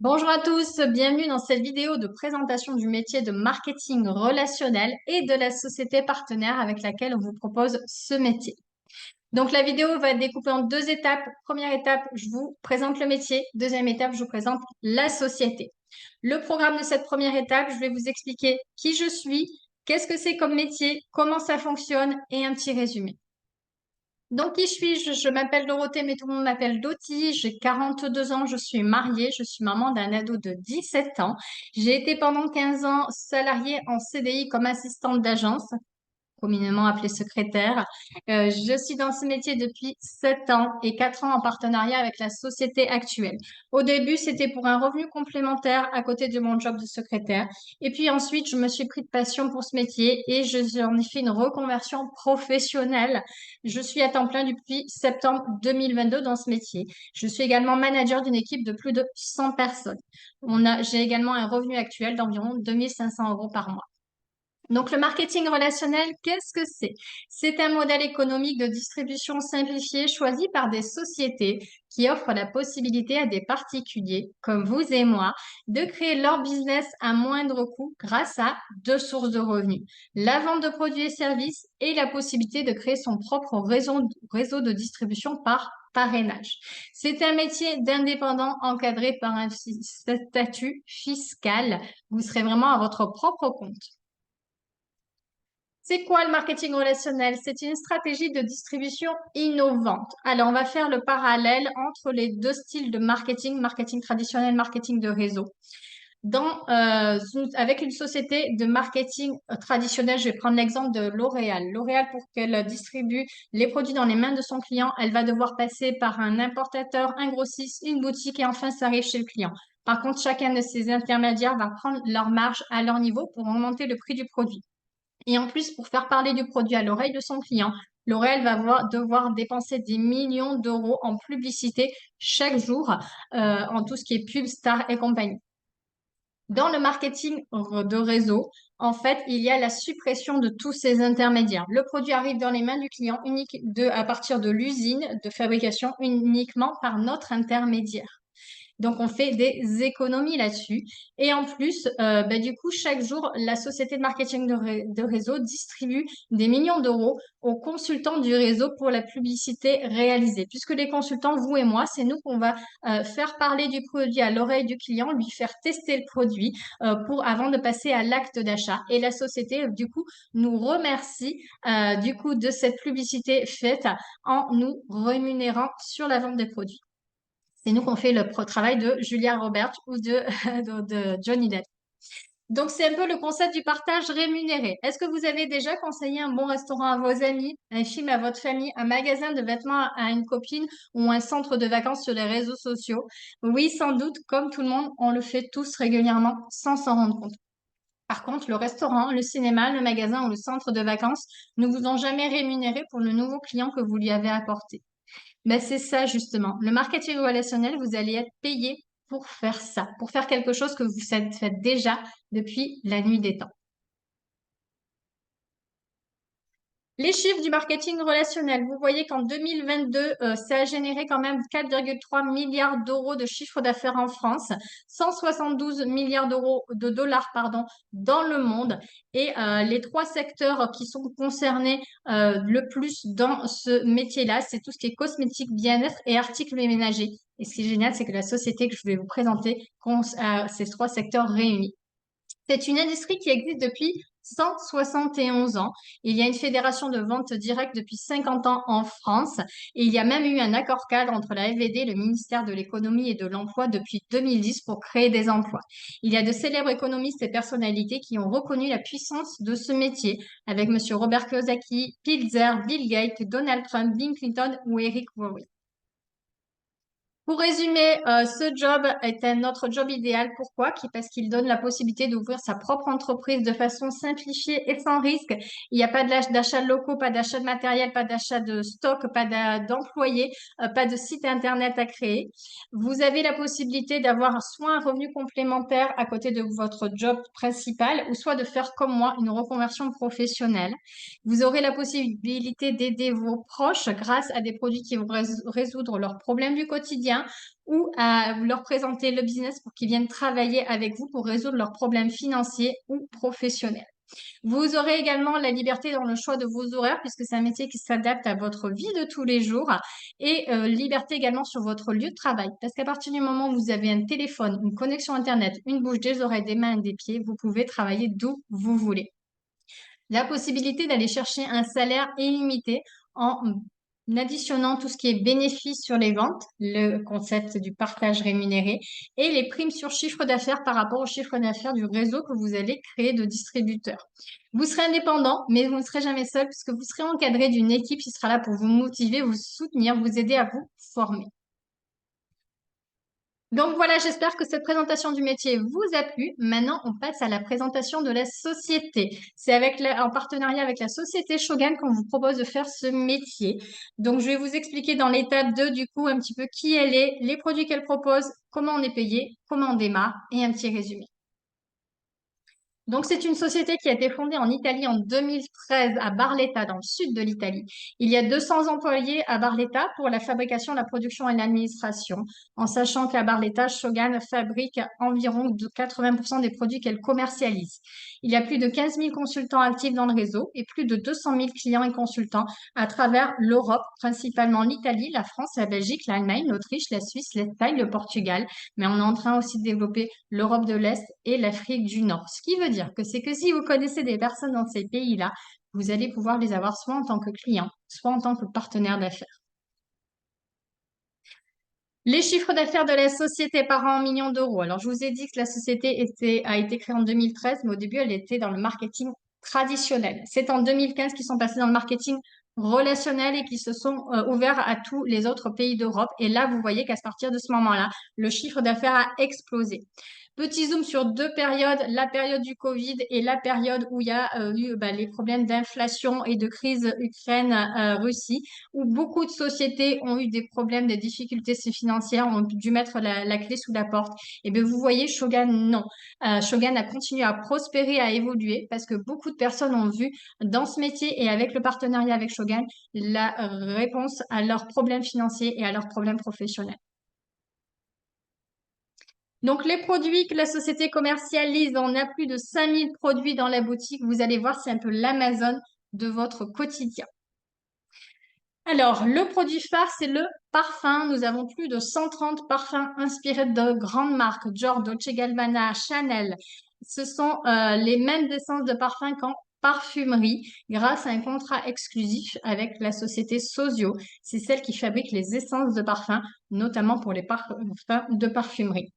Bonjour à tous, bienvenue dans cette vidéo de présentation du métier de marketing relationnel et de la société partenaire avec laquelle on vous propose ce métier. Donc la vidéo va être découpée en deux étapes. Première étape, je vous présente le métier. Deuxième étape, je vous présente la société. Le programme de cette première étape, je vais vous expliquer qui je suis, qu'est-ce que c'est comme métier, comment ça fonctionne et un petit résumé. Donc, qui suis-je? Je m'appelle Dorothée, mais tout le monde m'appelle Doty. J'ai 42 ans, je suis mariée, je suis maman d'un ado de 17 ans. J'ai été pendant 15 ans salariée en CDI comme assistante d'agence, communément appelée secrétaire. Je suis dans ce métier depuis 7 ans et 4 ans en partenariat avec la société actuelle. Au début, c'était pour un revenu complémentaire à côté de mon job de secrétaire. Et puis ensuite, je me suis pris de passion pour ce métier et j'en ai fait une reconversion professionnelle. Je suis à temps plein depuis septembre 2022 dans ce métier. Je suis également manager d'une équipe de plus de 100 personnes. J'ai également un revenu actuel d'environ 2500 euros par mois. Donc, le marketing relationnel, qu'est-ce que c'est? C'est un modèle économique de distribution simplifié choisi par des sociétés qui offrent la possibilité à des particuliers, comme vous et moi, de créer leur business à moindre coût grâce à deux sources de revenus: la vente de produits et services et la possibilité de créer son propre réseau de distribution par parrainage. C'est un métier d'indépendant encadré par un statut fiscal. Vous serez vraiment à votre propre compte. C'est quoi le marketing relationnel? C'est une stratégie de distribution innovante. Alors, on va faire le parallèle entre les deux styles de marketing, marketing traditionnel, marketing de réseau. Avec une société de marketing traditionnel, je vais prendre l'exemple de L'Oréal. L'Oréal, pour qu'elle distribue les produits dans les mains de son client, elle va devoir passer par un importateur, un grossiste, une boutique et enfin, ça arrive chez le client. Par contre, chacun de ces intermédiaires va prendre leur marge à leur niveau pour augmenter le prix du produit. Et en plus, pour faire parler du produit à l'oreille de son client, L'Oréal va devoir dépenser des millions d'euros en publicité chaque jour, en tout ce qui est pub, star et compagnie. Dans le marketing de réseau, en fait, il y a la suppression de tous ces intermédiaires. Le produit arrive dans les mains du client à partir de l'usine de fabrication uniquement par notre intermédiaire. Donc, on fait des économies là-dessus. Et en plus, du coup, chaque jour, la société de marketing de réseau distribue des millions d'euros aux consultants du réseau pour la publicité réalisée. Puisque les consultants, vous et moi, c'est nous qu'on va faire parler du produit à l'oreille du client, lui faire tester le produit avant de passer à l'acte d'achat. Et la société, du coup, nous remercie du coup de cette publicité faite en nous rémunérant sur la vente des produits. C'est nous qu'on fait le travail de Julia Roberts ou de Johnny Depp. Donc, c'est un peu le concept du partage rémunéré. Est-ce que vous avez déjà conseillé un bon restaurant à vos amis, un film à votre famille, un magasin de vêtements à une copine ou un centre de vacances sur les réseaux sociaux? Oui, sans doute, comme tout le monde, on le fait tous régulièrement sans s'en rendre compte. Par contre, le restaurant, le cinéma, le magasin ou le centre de vacances ne vous ont jamais rémunéré pour le nouveau client que vous lui avez apporté. Ben, c'est ça justement. Le marketing relationnel, vous allez être payé pour faire ça, pour faire quelque chose que vous faites déjà depuis la nuit des temps. Les chiffres du marketing relationnel, vous voyez qu'en 2022, ça a généré quand même 4,3 milliards d'euros de chiffre d'affaires en France, 172 milliards d'euros de dollars, pardon, dans le monde. Et les trois secteurs qui sont concernés le plus dans ce métier-là, c'est tout ce qui est cosmétique, bien-être et articles ménagers. Et ce qui est génial, c'est que la société que je vais vous présenter a ces trois secteurs réunis. C'est une industrie qui existe depuis 171 ans. Il y a une fédération de vente directe depuis 50 ans en France et il y a même eu un accord cadre entre la FVD, le ministère de l'économie et de l'emploi depuis 2010 pour créer des emplois. Il y a de célèbres économistes et personnalités qui ont reconnu la puissance de ce métier, avec M. Robert Kiyosaki, Pilzer, Bill Gates, Donald Trump, Bill Clinton ou Eric Worre. Pour résumer, ce job est notre job idéal. Pourquoi? Parce qu'il donne la possibilité d'ouvrir sa propre entreprise de façon simplifiée et sans risque. Il n'y a pas d'achat de locaux, pas d'achat de matériel, pas d'achat de stock, pas d'employés, pas de site internet à créer. Vous avez la possibilité d'avoir soit un revenu complémentaire à côté de votre job principal, ou soit de faire comme moi une reconversion professionnelle. Vous aurez la possibilité d'aider vos proches grâce à des produits qui vont résoudre leurs problèmes du quotidien quotidien ou à leur présenter le business pour qu'ils viennent travailler avec vous pour résoudre leurs problèmes financiers ou professionnels. Vous aurez également la liberté dans le choix de vos horaires puisque c'est un métier qui s'adapte à votre vie de tous les jours et liberté également sur votre lieu de travail parce qu'à partir du moment où vous avez un téléphone, une connexion Internet, une bouche, des oreilles, des mains et des pieds, vous pouvez travailler d'où vous voulez. La possibilité d'aller chercher un salaire illimité en additionnant tout ce qui est bénéfice sur les ventes, le concept du partage rémunéré, et les primes sur chiffre d'affaires par rapport au chiffre d'affaires du réseau que vous allez créer de distributeurs. Vous serez indépendant, mais vous ne serez jamais seul puisque vous serez encadré d'une équipe qui sera là pour vous motiver, vous soutenir, vous aider à vous former. Donc voilà, j'espère que cette présentation du métier vous a plu. Maintenant, on passe à la présentation de la société. C'est en partenariat avec la société Shogun qu'on vous propose de faire ce métier. Donc, je vais vous expliquer dans l'étape 2, du coup, un petit peu qui elle est, les produits qu'elle propose, comment on est payé, comment on démarre et un petit résumé. Donc, c'est une société qui a été fondée en Italie en 2013 à Barletta, dans le sud de l'Italie. Il y a 200 employés à Barletta pour la fabrication, la production et l'administration, en sachant qu'à Barletta, Shogun fabrique environ de 80% des produits qu'elle commercialise. Il y a plus de 15 000 consultants actifs dans le réseau et plus de 200 000 clients et consultants à travers l'Europe, principalement l'Italie, la France, la Belgique, l'Allemagne, l'Autriche, la Suisse, l'Espagne, le Portugal. Mais on est en train aussi de développer l'Europe de l'Est et l'Afrique du Nord. Ce qui veut dire que c'est que si vous connaissez des personnes dans ces pays-là, vous allez pouvoir les avoir soit en tant que client, soit en tant que partenaire d'affaires. Les chiffres d'affaires de la société par an en millions d'euros. Alors, je vous ai dit que la société a été créée en 2013, mais au début, elle était dans le marketing traditionnel. C'est en 2015 qu'ils sont passés dans le marketing relationnel et qui se sont ouverts à tous les autres pays d'Europe. Et là, vous voyez qu'à partir de ce moment-là, le chiffre d'affaires a explosé. Petit zoom sur deux périodes, la période du Covid et la période où il y a eu les problèmes d'inflation et de crise Ukraine-Russie, où beaucoup de sociétés ont eu des problèmes, des difficultés financières, ont dû mettre la clé sous la porte. Et bien, vous voyez, Shogun, non. Shogun a continué à prospérer, à évoluer, parce que beaucoup de personnes ont vu dans ce métier et avec le partenariat avec Shogun la réponse à leurs problèmes financiers et à leurs problèmes professionnels. Donc, les produits que la société commercialise, on a plus de 5000 produits dans la boutique. Vous allez voir, c'est un peu l'Amazon de votre quotidien. Alors, le produit phare, c'est le parfum. Nous avons plus de 130 parfums inspirés de grandes marques, Dior, Dolce Gabbana, Chanel. Ce sont les mêmes essences de parfum qu'en parfumerie grâce à un contrat exclusif avec la société Sosio. C'est celle qui fabrique les essences de parfum, notamment pour les parfums de parfumerie.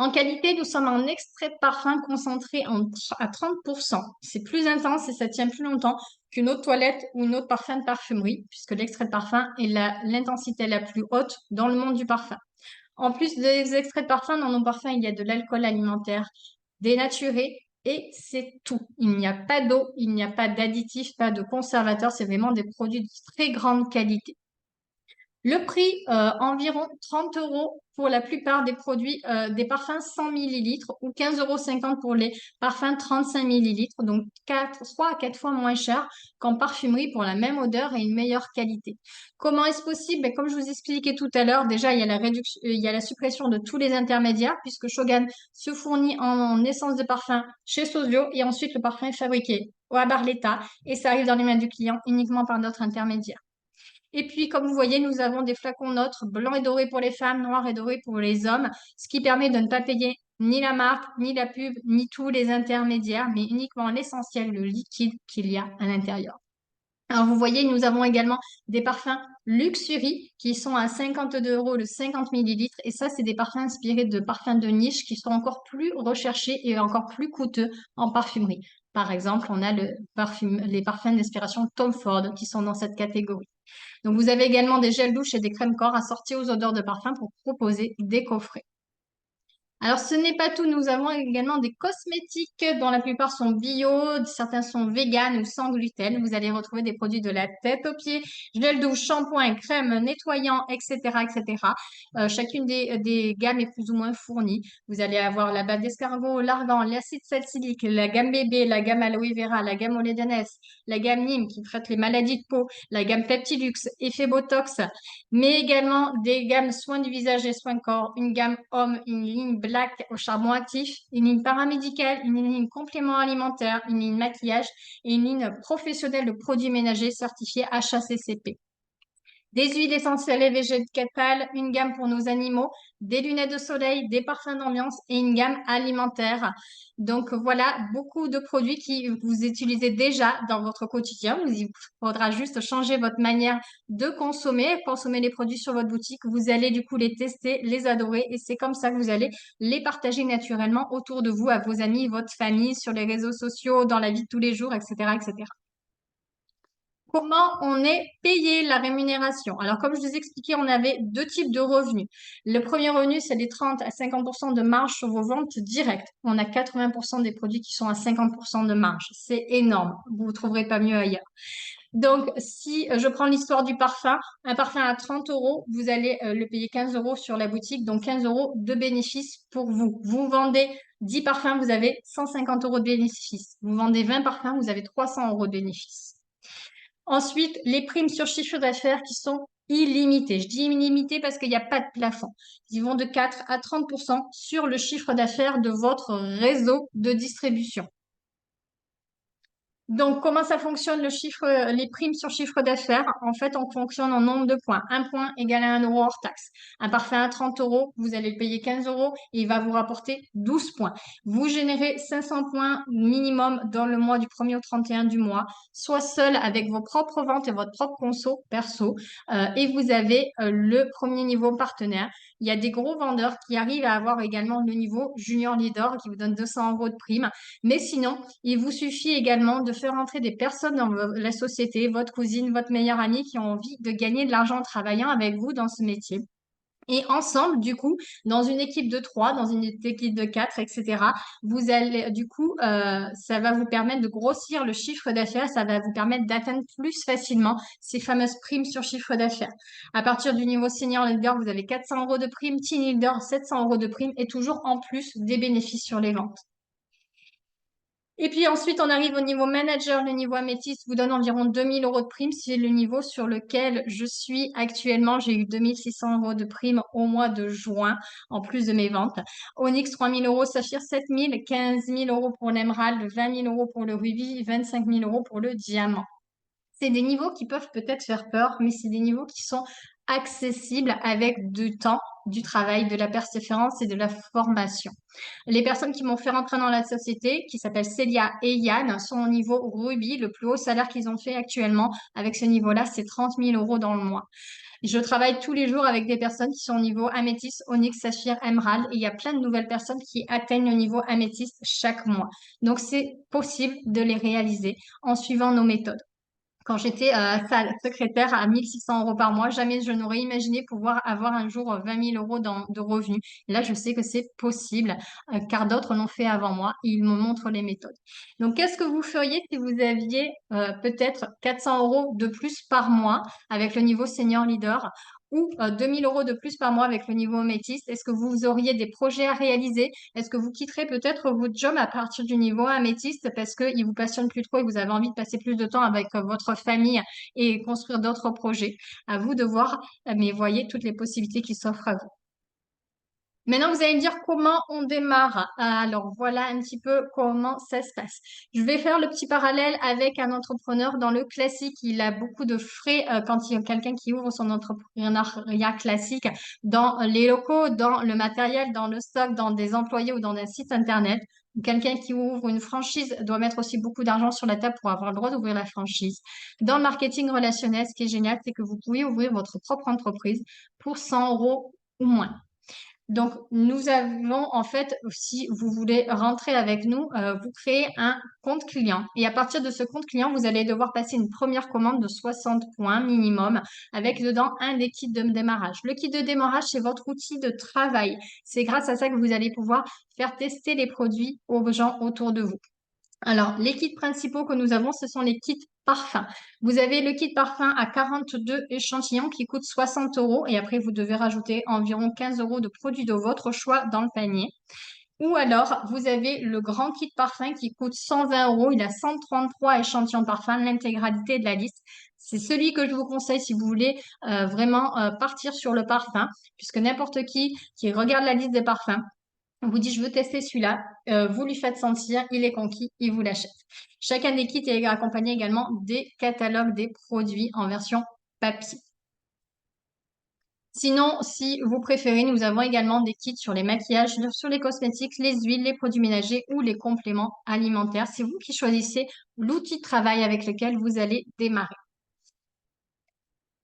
En qualité, nous sommes en extrait de parfum concentré à 30%. C'est plus intense et ça tient plus longtemps qu'une autre toilette ou une autre parfum de parfumerie, puisque l'extrait de parfum est l'intensité la plus haute dans le monde du parfum. En plus des extraits de parfum, dans nos parfums, il y a de l'alcool alimentaire dénaturé et c'est tout. Il n'y a pas d'eau, il n'y a pas d'additifs, pas de conservateurs. C'est vraiment des produits de très grande qualité. Le prix, environ 30 € pour la plupart des produits, des parfums 100 millilitres ou 15,50 € pour les parfums 35 millilitres, donc 3 à 4 fois moins cher qu'en parfumerie pour la même odeur et une meilleure qualité. Comment est-ce possible? Ben, comme je vous expliquais tout à l'heure, déjà, il y a il y a la suppression de tous les intermédiaires puisque Shogun se fournit en essence de parfum chez Sosio et ensuite le parfum est fabriqué à Barletta et ça arrive dans les mains du client uniquement par notre intermédiaire. Et puis, comme vous voyez, nous avons des flacons neutres, blancs et dorés pour les femmes, noirs et dorés pour les hommes, ce qui permet de ne pas payer ni la marque, ni la pub, ni tous les intermédiaires, mais uniquement l'essentiel, le liquide qu'il y a à l'intérieur. Alors, vous voyez, nous avons également des parfums Luxury qui sont à 52 € le 50 millilitres. Et ça, c'est des parfums inspirés de parfums de niche qui sont encore plus recherchés et encore plus coûteux en parfumerie. Par exemple, on a les parfums d'inspiration Tom Ford qui sont dans cette catégorie. Donc, vous avez également des gels douche et des crèmes corps assortis aux odeurs de parfum pour proposer des coffrets. Alors, ce n'est pas tout. Nous avons également des cosmétiques dont la plupart sont bio, certains sont véganes ou sans gluten. Vous allez retrouver des produits de la tête aux pieds, gel douche, shampoing, crème, nettoyant, etc., etc. Chacune des gammes est plus ou moins fournie. Vous allez avoir la bave d'escargot, l'argan, l'acide salicylique, la gamme bébé, la gamme aloe vera, la gamme Olédanes, la gamme Nîmes qui traite les maladies de peau, la gamme Peptilux, effet Botox, mais également des gammes soins du visage et soins de corps, une gamme homme, une ligne black au charbon actif, une ligne paramédicale, une ligne complément alimentaire, une ligne maquillage et une ligne professionnelle de produits ménagers certifiés HACCP. Des huiles essentielles et végétales, une gamme pour nos animaux, des lunettes de soleil, des parfums d'ambiance et une gamme alimentaire. Donc voilà, beaucoup de produits qui vous utilisez déjà dans votre quotidien. Il faudra juste changer votre manière de consommer les produits sur votre boutique. Vous allez du coup les tester, les adorer et c'est comme ça que vous allez les partager naturellement autour de vous, à vos amis, votre famille, sur les réseaux sociaux, dans la vie de tous les jours, etc., etc. Comment on est payé la rémunération? Alors, comme je vous expliquais, on avait deux types de revenus. Le premier revenu, c'est des 30 à 50% de marge sur vos ventes directes. On a 80% des produits qui sont à 50% de marge. C'est énorme. Vous ne trouverez pas mieux ailleurs. Donc, si je prends l'histoire du parfum, un parfum à 30 euros, vous allez le payer 15 euros sur la boutique, donc 15 euros de bénéfice pour vous. Vous vendez 10 parfums, vous avez 150 euros de bénéfice. Vous vendez 20 parfums, vous avez 300 euros de bénéfice. Ensuite, les primes sur chiffre d'affaires qui sont illimitées. Je dis illimitées parce qu'il n'y a pas de plafond. Ils vont de 4 à 30% sur le chiffre d'affaires de votre réseau de distribution. Donc, comment ça fonctionne les primes sur chiffre d'affaires? En fait, on fonctionne en nombre de points. Un point égale à 1 euro hors taxe. Un parfum à 30 euros, vous allez le payer 15 euros et il va vous rapporter 12 points. Vous générez 500 points minimum dans le mois du 1er au 31 du mois, soit seul avec vos propres ventes et votre propre conso perso. Et vous avez le premier niveau partenaire. Il y a des gros vendeurs qui arrivent à avoir également le niveau junior leader qui vous donne 200 euros de prime. Mais sinon, il vous suffit également de faire entrer des personnes dans la société, votre cousine, votre meilleure amie qui ont envie de gagner de l'argent en travaillant avec vous dans ce métier. Et ensemble, du coup, dans une équipe de 3, dans une équipe de 4, etc., vous allez, du coup, ça va vous permettre de grossir le chiffre d'affaires, ça va vous permettre d'atteindre plus facilement ces fameuses primes sur chiffre d'affaires. À partir du niveau senior leader, vous avez 400 euros de prime, team leader, 700 euros de prime et toujours en plus des bénéfices sur les ventes. Et puis ensuite, on arrive au niveau manager. Le niveau améthyste vous donne environ 2000 euros de prime. C'est le niveau sur lequel je suis actuellement. J'ai eu 2600 euros de prime au mois de juin, en plus de mes ventes. Onyx, 3000 euros. Saphir, 7000. 15 000 euros pour l'émeraude. 20 000 euros pour le rubis. 25 000 euros pour le diamant. C'est des niveaux qui peuvent peut-être faire peur, mais c'est des niveaux qui sont accessibles avec du temps, du travail, de la persévérance et de la formation. Les personnes qui m'ont fait rentrer dans la société, qui s'appellent Célia et Yann, sont au niveau rubis. Le plus haut salaire qu'ils ont fait actuellement avec ce niveau-là, c'est 30 000 euros dans le mois. Je travaille tous les jours avec des personnes qui sont au niveau améthyste, onyx, saphir, émeraude. Et il y a plein de nouvelles personnes qui atteignent le niveau améthyste chaque mois. Donc, c'est possible de les réaliser en suivant nos méthodes. Quand j'étais secrétaire à 1600 euros par mois, jamais je n'aurais imaginé pouvoir avoir un jour 20 000 euros de revenus. Et là, je sais que c'est possible, car d'autres l'ont fait avant moi et ils me montrent les méthodes. Donc, qu'est-ce que vous feriez si vous aviez peut-être 400 euros de plus par mois avec le niveau senior leader ou 2000 euros de plus par mois avec le niveau métis? Est-ce que vous auriez des projets à réaliser? Est-ce que vous quitterez peut-être votre job à partir du niveau améthyste parce qu'il vous passionne plus trop et vous avez envie de passer plus de temps avec votre famille et construire d'autres projets? À vous de voir, mais voyez toutes les possibilités qui s'offrent à vous. Maintenant, vous allez me dire comment on démarre. Alors, voilà un petit peu comment ça se passe. Je vais faire le petit parallèle avec un entrepreneur dans le classique. Il a beaucoup de frais quand il y a quelqu'un qui ouvre son entrepreneuriat classique dans les locaux, dans le matériel, dans le stock, dans des employés ou dans un site internet. Quelqu'un qui ouvre une franchise doit mettre aussi beaucoup d'argent sur la table pour avoir le droit d'ouvrir la franchise. Dans le marketing relationnel, ce qui est génial, c'est que vous pouvez ouvrir votre propre entreprise pour 100 euros ou moins. Donc, nous avons en fait, si vous voulez rentrer avec nous, vous créez un compte client et à partir de ce compte client, vous allez devoir passer une première commande de 60 points minimum avec dedans un des kits de démarrage. Le kit de démarrage, c'est votre outil de travail. C'est grâce à ça que vous allez pouvoir faire tester les produits aux gens autour de vous. Alors, les kits principaux que nous avons, ce sont les kits parfums. Vous avez le kit parfum à 42 échantillons qui coûte 60 euros et après, vous devez rajouter environ 15 euros de produits de votre choix dans le panier. Ou alors, vous avez le grand kit parfum qui coûte 120 euros. Il a 133 échantillons de parfum, l'intégralité de la liste. C'est celui que je vous conseille si vous voulez vraiment partir sur le parfum, puisque n'importe qui regarde la liste des parfums on vous dit, je veux tester celui-là. Vous lui faites sentir, il est conquis, il vous l'achète. Chacun des kits est accompagné également des catalogues des produits en version papier. Sinon, si vous préférez, nous avons également des kits sur les maquillages, sur les cosmétiques, les huiles, les produits ménagers ou les compléments alimentaires. C'est vous qui choisissez l'outil de travail avec lequel vous allez démarrer.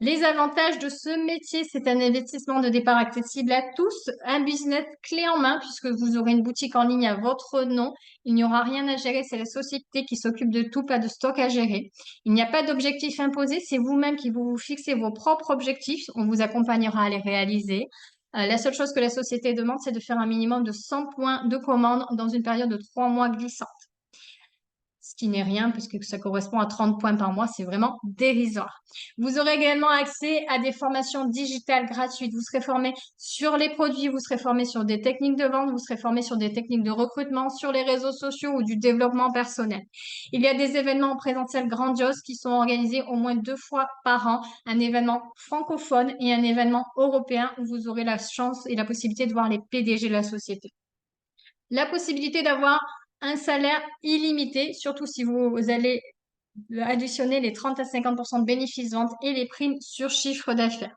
Les avantages de ce métier, c'est un investissement de départ accessible à tous, un business clé en main puisque vous aurez une boutique en ligne à votre nom. Il n'y aura rien à gérer, c'est la société qui s'occupe de tout, pas de stock à gérer. Il n'y a pas d'objectif imposé, c'est vous-même qui vous fixez vos propres objectifs. On vous accompagnera à les réaliser. La seule chose que la société demande, c'est de faire un minimum de 100 points de commande dans une période de 3 mois glissante. Ce qui n'est rien puisque ça correspond à 30 points par mois, c'est vraiment dérisoire. Vous aurez également accès à des formations digitales gratuites. Vous serez formé sur les produits, vous serez formé sur des techniques de vente, vous serez formé sur des techniques de recrutement, sur les réseaux sociaux ou du développement personnel. Il y a des événements en présentiel grandioses qui sont organisés au moins 2 fois par an, un événement francophone et un événement européen où vous aurez la chance et la possibilité de voir les PDG de la société. La possibilité d'avoir un salaire illimité, surtout si vous allez additionner les 30 à 50% de bénéfices vente et les primes sur chiffre d'affaires.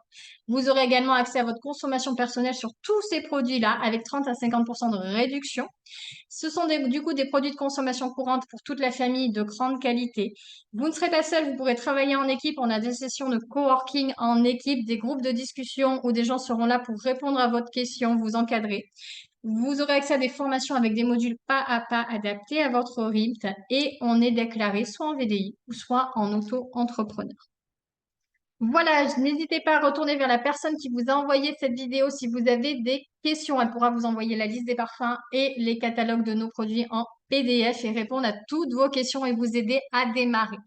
Vous aurez également accès à votre consommation personnelle sur tous ces produits-là avec 30 à 50% de réduction. Ce sont du coup des produits de consommation courante pour toute la famille de grande qualité. Vous ne serez pas seul, vous pourrez travailler en équipe. On a des sessions de coworking en équipe, des groupes de discussion où des gens seront là pour répondre à votre question, vous encadrer. Vous aurez accès à des formations avec des modules pas à pas adaptés à votre rythme et on est déclaré soit en VDI ou soit en auto-entrepreneur. Voilà, n'hésitez pas à retourner vers la personne qui vous a envoyé cette vidéo si vous avez des questions. Elle pourra vous envoyer la liste des parfums et les catalogues de nos produits en PDF et répondre à toutes vos questions et vous aider à démarrer.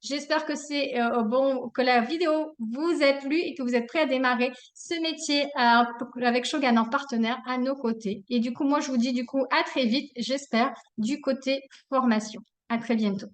J'espère que c'est bon, que la vidéo vous a plu et que vous êtes prêts à démarrer ce métier avec Shogun en partenaire à nos côtés. Et du coup, moi, je vous dis du coup à très vite, j'espère, du côté formation. À très bientôt.